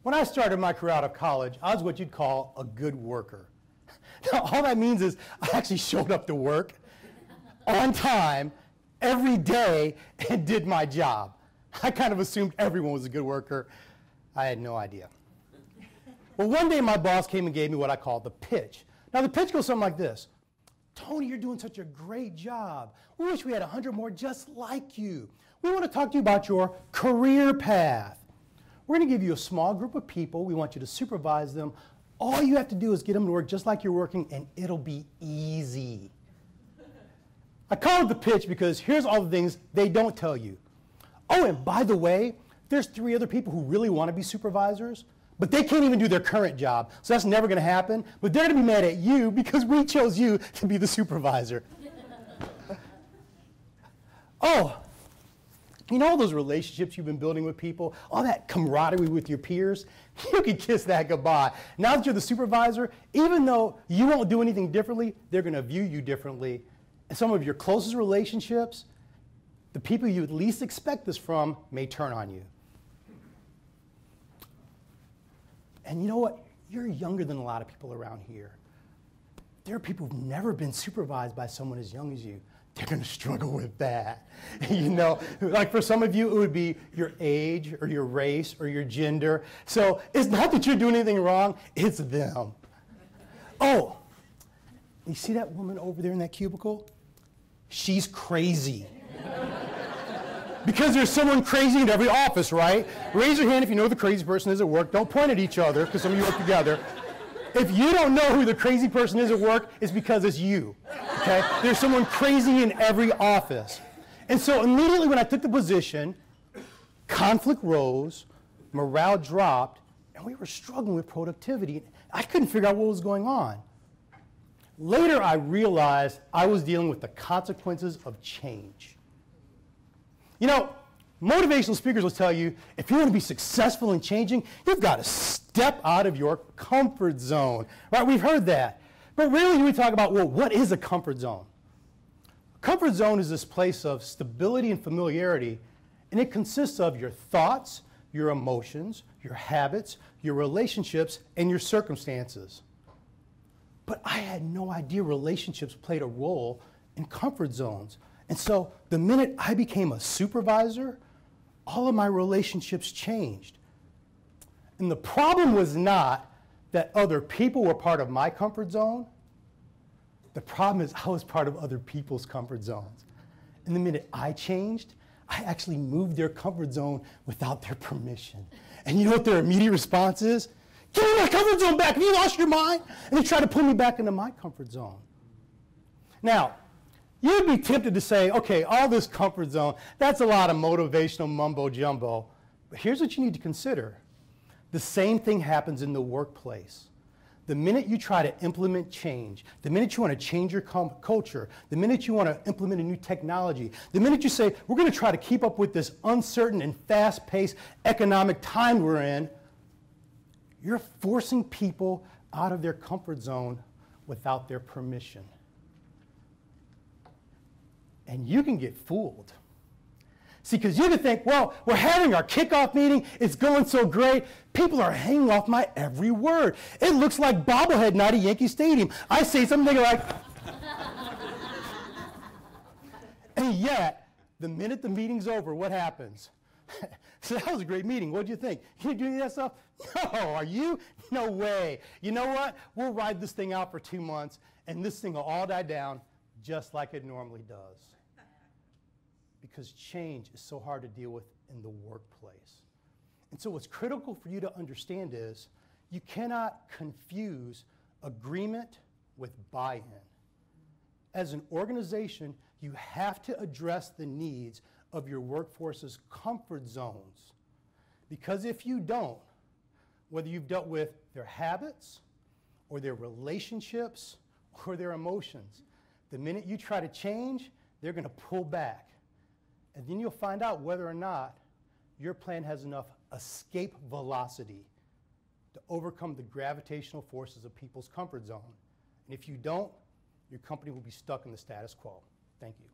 When I started my career out of college, I was what you'd call a good worker. Now, all that means is I actually showed up to work on time every day and did my job. I kind of assumed everyone was a good worker. I had no idea. Well, one day my boss came and gave me what I call the pitch. Now, the pitch goes something like this. Tony, you're doing such a great job. We wish we had 100 more just like you. We want to talk to you about your career path. We're going to give you a small group of people. We want you to supervise them. All you have to do is get them to work just like you're working, and it'll be easy. I call it the pitch because here's all the things they don't tell you. Oh, and by the way, there's 3 other people who really want to be supervisors, but they can't even do their current job, so that's never going to happen. But they're going to be mad at you because we chose you to be the supervisor. Oh, you know all those relationships you've been building with people, all that camaraderie with your peers? You can kiss that goodbye. Now that you're the supervisor, even though you won't do anything differently, they're going to view you differently. And some of your closest relationships, the people you would least expect this from, may turn on you. And you know what? You're younger than a lot of people around here. There are people who've never been supervised by someone as young as you. They're going to struggle with that. You know, like for some of you, it would be your age or your race or your gender. So it's not that you're doing anything wrong, it's them. Oh, you see that woman over there in that cubicle? She's crazy. Because there's someone crazy in every office, right? Raise your hand if you know who the crazy person is at work. Don't point at each other, because some of you work together. If you don't know who the crazy person is at work, it's because it's you, okay? There's someone crazy in every office. And so immediately when I took the position, conflict rose, morale dropped, and we were struggling with productivity. I couldn't figure out what was going on. Later, I realized I was dealing with the consequences of change. You know, motivational speakers will tell you, if you want to be successful in changing, you've got to step out of your comfort zone. Right? We've heard that. But really, we talk about, well, what is a comfort zone? A comfort zone is this place of stability and familiarity, and it consists of your thoughts, your emotions, your habits, your relationships, and your circumstances. But I had no idea relationships played a role in comfort zones. And so the minute I became a supervisor, all of my relationships changed. And the problem was not that other people were part of my comfort zone. The problem is I was part of other people's comfort zones. And the minute I changed, I actually moved their comfort zone without their permission. And you know what their immediate response is? Give me my comfort zone back. Have you lost your mind? And they try to pull me back into my comfort zone. Now, you'd be tempted to say, okay, all this comfort zone, that's a lot of motivational mumbo jumbo. But here's what you need to consider. The same thing happens in the workplace. The minute you try to implement change, the minute you want to change your culture, the minute you want to implement a new technology, the minute you say, we're going to try to keep up with this uncertain and fast-paced economic time we're in, you're forcing people out of their comfort zone without their permission. And you can get fooled. See, because you can think, well, we're having our kickoff meeting. It's going so great. People are hanging off my every word. It looks like bobblehead night at Yankee Stadium. I say something, they're like... And yet, the minute the meeting's over, what happens? So that was a great meeting. What did you think? Can you do any of that stuff? No, are you? No way. You know what? We'll ride this thing out for 2 months, and this thing will all die down just like it normally does. Because change is so hard to deal with in the workplace. And so what's critical for you to understand is you cannot confuse agreement with buy-in. As an organization, you have to address the needs of your workforce's comfort zones. Because if you don't, whether you've dealt with their habits or their relationships or their emotions, the minute you try to change, they're going to pull back. And then you'll find out whether or not your plan has enough escape velocity to overcome the gravitational forces of people's comfort zone. And if you don't, your company will be stuck in the status quo. Thank you.